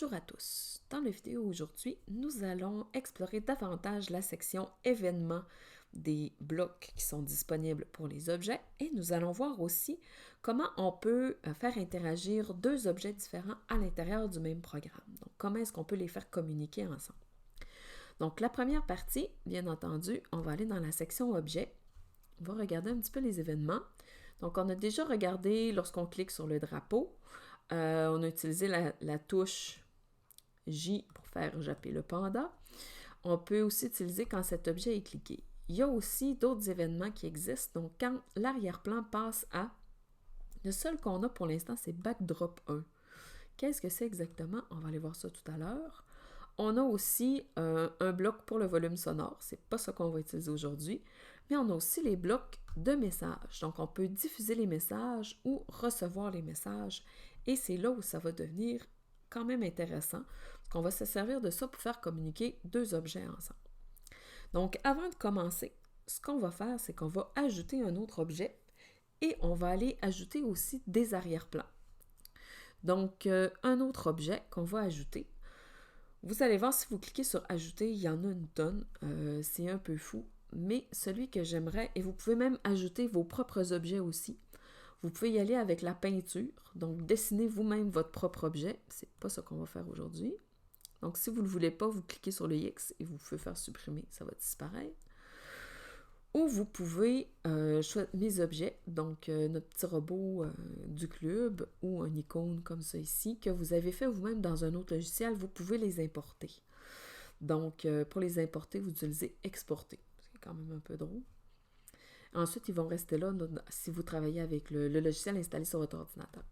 Bonjour à tous. Dans la vidéo aujourd'hui, nous allons explorer davantage la section événements des blocs qui sont disponibles pour les objets et nous allons voir aussi comment on peut faire interagir deux objets différents à l'intérieur du même programme. Donc, comment est-ce qu'on peut les faire communiquer ensemble. Donc, la première partie, bien entendu, on va aller dans la section objets. On va regarder un petit peu les événements. Donc, on a déjà regardé lorsqu'on clique sur le drapeau. On a utilisé la touche J pour faire japper le panda. On peut aussi utiliser quand cet objet est cliqué. Il y a aussi d'autres événements qui existent. Donc, quand l'arrière-plan passe à... Le seul qu'on a pour l'instant, c'est Backdrop 1. Qu'est-ce que c'est exactement? On va aller voir ça tout à l'heure. On a aussi un bloc pour le volume sonore. C'est pas ça qu'on va utiliser aujourd'hui. Mais on a aussi les blocs de messages. Donc, on peut diffuser les messages ou recevoir les messages. Et c'est là où ça va devenir quand même intéressant, parce qu'on va se servir de ça pour faire communiquer deux objets ensemble. Donc, avant de commencer, ce qu'on va faire, c'est qu'on va ajouter un autre objet et on va aller ajouter aussi des arrière-plans. Donc, un autre objet qu'on va ajouter. Vous allez voir, si vous cliquez sur « Ajouter », il y en a une tonne. C'est un peu fou, mais celui que j'aimerais, et vous pouvez même ajouter vos propres objets aussi. Vous pouvez y aller avec la peinture, donc dessinez vous-même votre propre objet. C'est pas ça qu'on va faire aujourd'hui. Donc, si vous ne le voulez pas, vous cliquez sur le X et vous pouvez faire supprimer, ça va disparaître. Ou vous pouvez choisir mes objets, donc notre petit robot du club ou un icône comme ça ici, que vous avez fait vous-même dans un autre logiciel, vous pouvez les importer. Donc, pour les importer, vous utilisez exporter. C'est quand même un peu drôle. Ensuite, ils vont rester là si vous travaillez avec le logiciel installé sur votre ordinateur.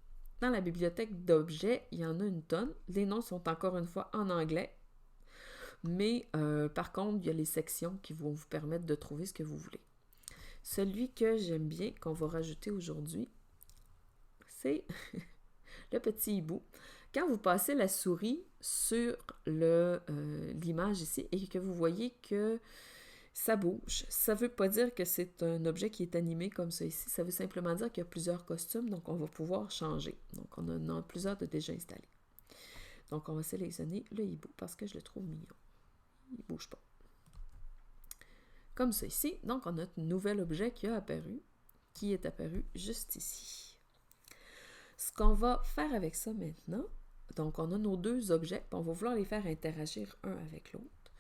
Dans la bibliothèque d'objets, il y en a une tonne. Les noms sont encore une fois en anglais. Mais par contre, il y a les sections qui vont vous permettre de trouver ce que vous voulez. Celui que j'aime bien, qu'on va rajouter aujourd'hui, c'est le petit hibou. Quand vous passez la souris sur l'image ici et que vous voyez que ça bouge. Ça ne veut pas dire que c'est un objet qui est animé comme ça ici. Ça veut simplement dire qu'il y a plusieurs costumes, donc on va pouvoir changer. Donc, on en a plusieurs de déjà installés. Donc, on va sélectionner le hibou parce que je le trouve mignon. Il ne bouge pas. Comme ça ici. Donc, on a un nouvel objet qui est apparu juste ici. Ce qu'on va faire avec ça maintenant, donc on a nos deux objets, puis on va vouloir les faire interagir un avec l'autre.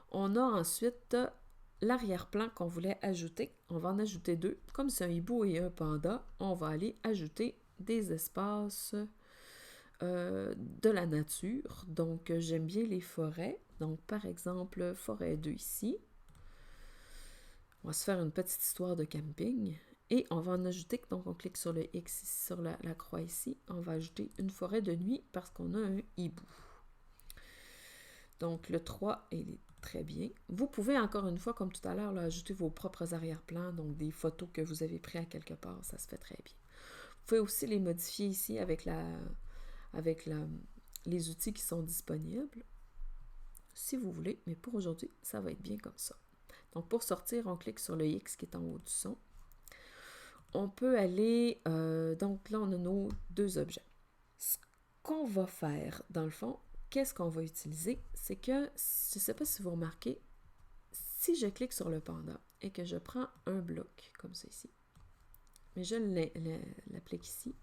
On a ensuite l'arrière-plan qu'on voulait ajouter. On va en ajouter deux. Comme c'est un hibou et un panda, on va aller ajouter des espaces de la nature. Donc, j'aime bien les forêts. Donc, par exemple, forêt 2 ici. On va se faire une petite histoire de camping. Et on va en ajouter, donc on clique sur le X ici, sur la croix ici. On va ajouter une forêt de nuit parce qu'on a un hibou. Donc, le 3, il est très bien. Vous pouvez, encore une fois, comme tout à l'heure, ajouter vos propres arrière-plans, donc des photos que vous avez prises à quelque part, ça se fait très bien. Vous pouvez aussi les modifier ici avec les outils qui sont disponibles, si vous voulez, mais pour aujourd'hui, ça va être bien comme ça. Donc, pour sortir, on clique sur le X qui est en haut du son. On peut aller, donc là, on a nos deux objets. Ce qu'on va faire, dans le fond, qu'est-ce qu'on va utiliser? C'est que, je ne sais pas si vous remarquez, si je clique sur le panda et que je prends un bloc, comme ça ici, mais je l'applique ici,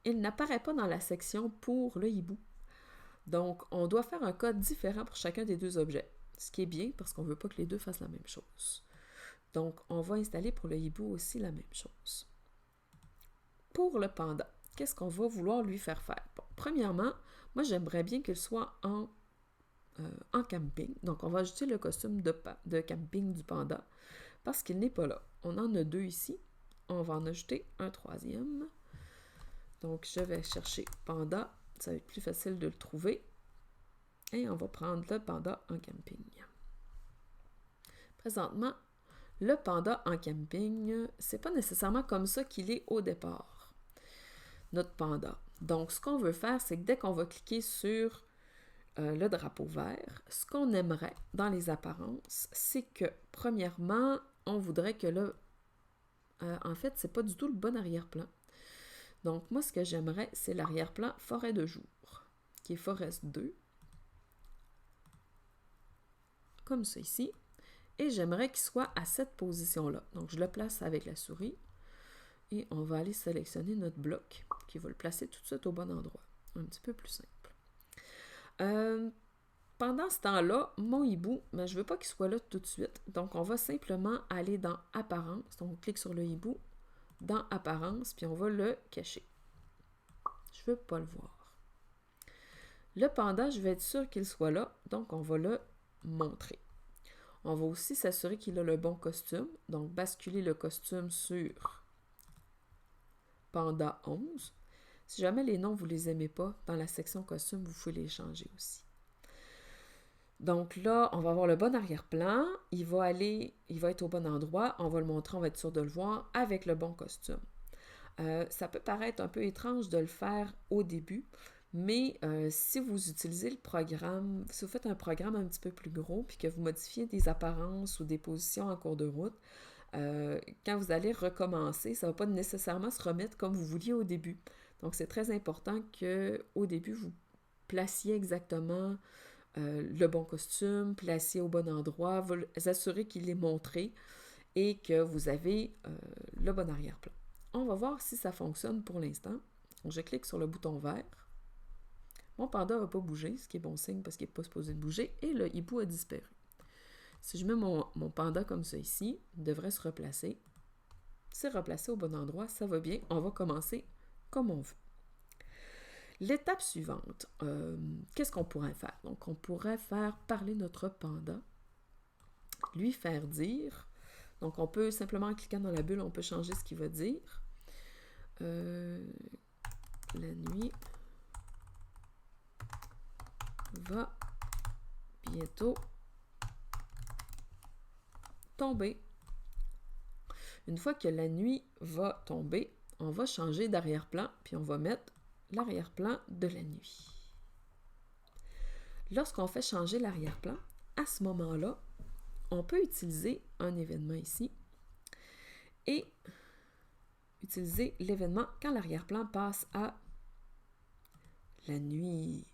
il n'apparaît pas dans la section pour le hibou. Donc, on doit faire un code différent pour chacun des deux objets, ce qui est bien parce qu'on ne veut pas que les deux fassent la même chose. Donc, on va installer pour le hibou aussi la même chose. Pour le panda, qu'est-ce qu'on va vouloir lui faire faire? Bon, premièrement, moi, j'aimerais bien qu'il soit en camping. Donc, on va ajouter le costume de camping du panda parce qu'il n'est pas là. On en a deux ici. On va en ajouter un troisième. Donc, je vais chercher panda. Ça va être plus facile de le trouver. Et on va prendre le panda en camping. Présentement, le panda en camping, c'est pas nécessairement comme ça qu'il est au départ, notre panda. Donc, ce qu'on veut faire, c'est que dès qu'on va cliquer sur le drapeau vert, ce qu'on aimerait dans les apparences, c'est que, premièrement, on voudrait que là, en fait, c'est pas du tout le bon arrière-plan. Donc, moi, ce que j'aimerais, c'est l'arrière-plan forêt de jour, qui est Forest 2, comme ça ici, et j'aimerais qu'il soit à cette position-là. Donc, je le place avec la souris, et on va aller sélectionner notre bloc, qui va le placer tout de suite au bon endroit. Un petit peu plus simple. Pendant ce temps-là, mon hibou, je ne veux pas qu'il soit là tout de suite. Donc, on va simplement aller dans Apparence. Donc, on clique sur le hibou, dans Apparence, puis on va le cacher. Je ne veux pas le voir. Le panda, je vais être sûr qu'il soit là, donc on va le montrer. On va aussi s'assurer qu'il a le bon costume. Donc, basculer le costume sur Panda 11. Si jamais les noms, vous ne les aimez pas, dans la section costume, vous pouvez les changer aussi. Donc là, on va avoir le bon arrière-plan. Il va être au bon endroit. On va le montrer, on va être sûr de le voir avec le bon costume. Ça peut paraître un peu étrange de le faire au début, mais si vous utilisez le programme, si vous faites un programme un petit peu plus gros, puis que vous modifiez des apparences ou des positions en cours de route, quand vous allez recommencer, ça ne va pas nécessairement se remettre comme vous vouliez au début. Donc, c'est très important qu'au début, vous placiez exactement le bon costume, placiez au bon endroit, vous assurez qu'il est montré et que vous avez le bon arrière-plan. On va voir si ça fonctionne pour l'instant. Donc, je clique sur le bouton vert. Mon panda ne va pas bouger, ce qui est bon signe parce qu'il n'est pas supposé de bouger, et le hibou a disparu. Si je mets mon panda comme ça ici, il devrait se replacer. C'est replacé au bon endroit, ça va bien. On va commencer comme on veut. L'étape suivante, qu'est-ce qu'on pourrait faire? Donc, on pourrait faire parler notre panda, lui faire dire. Donc, on peut simplement en cliquant dans la bulle, on peut changer ce qu'il va dire. La nuit va bientôt tomber. Une fois que la nuit va tomber, on va changer d'arrière-plan, puis on va mettre l'arrière-plan de la nuit. Lorsqu'on fait changer l'arrière-plan, à ce moment-là, on peut utiliser un événement ici et utiliser l'événement quand l'arrière-plan passe à la nuit.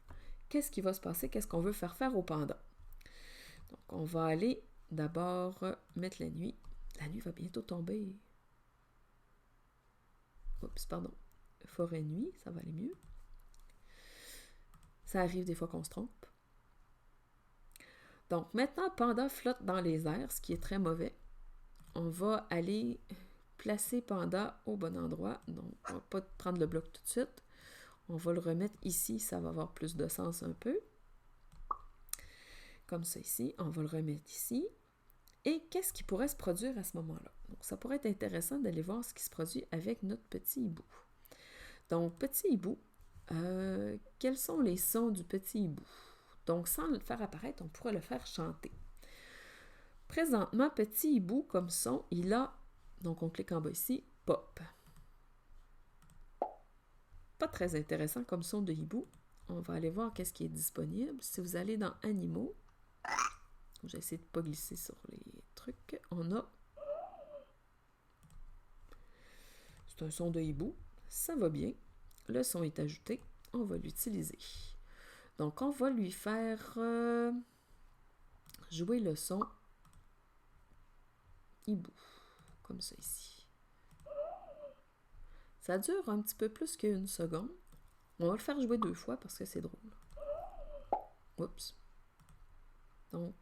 Qu'est-ce qui va se passer? Qu'est-ce qu'on veut faire au panda? Donc, on va aller d'abord mettre la nuit. La nuit va bientôt tomber. Oups, pardon. Forêt nuit, ça va aller mieux. Ça arrive des fois qu'on se trompe. Donc, maintenant, panda flotte dans les airs, ce qui est très mauvais. On va aller placer panda au bon endroit. Donc, on ne va pas prendre le bloc tout de suite. On va le remettre ici, ça va avoir plus de sens un peu. Comme ça ici, on va le remettre ici. Et qu'est-ce qui pourrait se produire à ce moment-là? Donc, ça pourrait être intéressant d'aller voir ce qui se produit avec notre petit hibou. Donc, petit hibou, quels sont les sons du petit hibou? Donc, sans le faire apparaître, on pourrait le faire chanter. Présentement, petit hibou, comme son, il a, donc on clique en bas ici, pop. Pas très intéressant comme son de hibou. On va aller voir qu'est-ce qui est disponible. Si vous allez dans Animaux, j'ai essayé de ne pas glisser sur les trucs, on a... C'est un son de hibou, ça va bien. Le son est ajouté, on va l'utiliser. Donc, on va lui faire jouer le son hibou, comme ça ici. Ça dure un petit peu plus qu'une seconde. On va le faire jouer 2 fois parce que c'est drôle. Oups. Donc,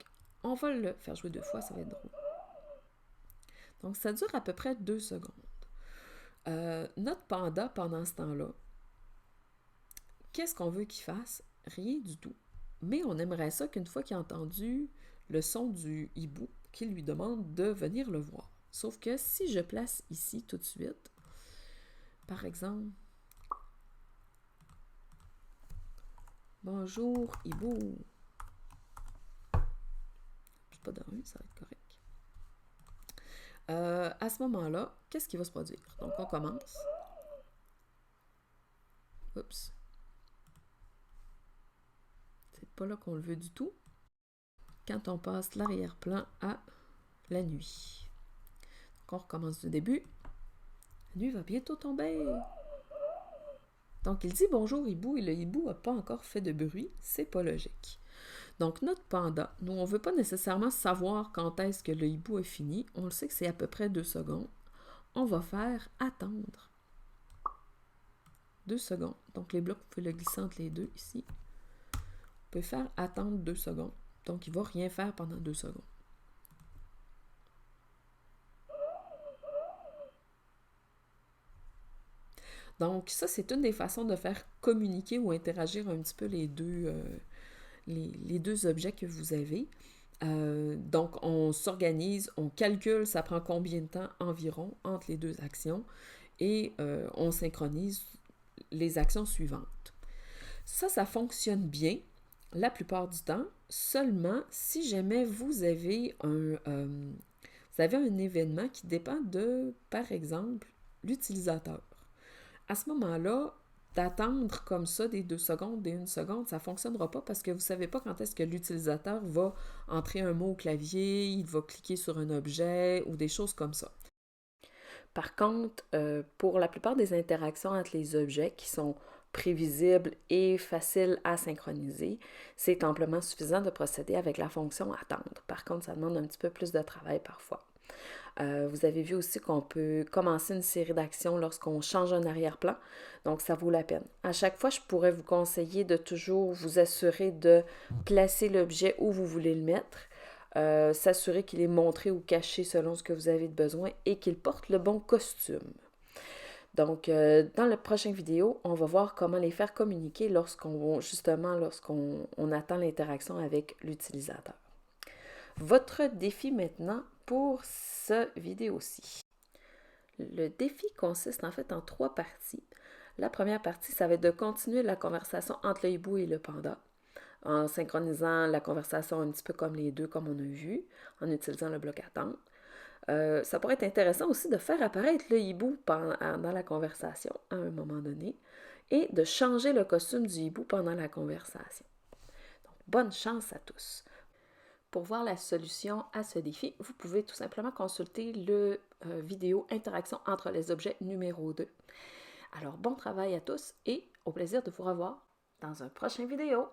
on va le faire jouer 2 fois, ça va être drôle. Donc, ça dure à peu près 2 secondes. Notre panda, pendant ce temps-là, qu'est-ce qu'on veut qu'il fasse? Rien du tout. Mais on aimerait ça qu'une fois qu'il a entendu le son du hibou, qu'il lui demande de venir le voir. Sauf que si je place ici tout de suite, par exemple, bonjour hibou. C'est pas de 1, ça va être correct. À ce moment-là, qu'est-ce qui va se produire? Donc, on commence. Oups. C'est pas là qu'on le veut du tout. Quand on passe l'arrière-plan à la nuit. Donc, on recommence du début. La nuit va bientôt tomber. Donc, il dit bonjour hibou et le hibou n'a pas encore fait de bruit, c'est pas logique. Donc, notre panda, nous, on ne veut pas nécessairement savoir quand est-ce que le hibou a fini. On le sait que c'est à peu près 2 secondes. On va faire attendre 2 secondes. Donc, les blocs, vous pouvez le glisser entre les deux ici. Vous pouvez faire attendre 2 secondes. Donc, il ne va rien faire pendant 2 secondes. Donc, ça, c'est une des façons de faire communiquer ou interagir un petit peu les deux objets que vous avez. Donc, on s'organise, on calcule, ça prend combien de temps environ entre les deux actions et on synchronise les actions suivantes. Ça fonctionne bien la plupart du temps, seulement si jamais vous avez un événement qui dépend de, par exemple, l'utilisateur. À ce moment-là, d'attendre comme ça des 2 secondes, des 1 seconde, ça ne fonctionnera pas parce que vous ne savez pas quand est-ce que l'utilisateur va entrer un mot au clavier, il va cliquer sur un objet ou des choses comme ça. Par contre, pour la plupart des interactions entre les objets qui sont prévisibles et faciles à synchroniser, c'est amplement suffisant de procéder avec la fonction attendre. Par contre, ça demande un petit peu plus de travail parfois. Vous avez vu aussi qu'on peut commencer une série d'actions lorsqu'on change un arrière-plan, donc ça vaut la peine. À chaque fois, je pourrais vous conseiller de toujours vous assurer de placer l'objet où vous voulez le mettre, s'assurer qu'il est montré ou caché selon ce que vous avez de besoin et qu'il porte le bon costume. Donc, dans la prochaine vidéo, on va voir comment les faire communiquer lorsqu'on attend l'interaction avec l'utilisateur. Votre défi maintenant pour cette vidéo-ci. Le défi consiste en fait en 3 parties. La première partie, ça va être de continuer la conversation entre le hibou et le panda, en synchronisant la conversation un petit peu comme les deux, comme on a vu, en utilisant le bloc attente. Ça pourrait être intéressant aussi de faire apparaître le hibou dans la conversation à un moment donné et de changer le costume du hibou pendant la conversation. Donc, bonne chance à tous! Pour voir la solution à ce défi, vous pouvez tout simplement consulter le vidéo Interaction entre les objets numéro 2. Alors, bon travail à tous et au plaisir de vous revoir dans un prochain vidéo.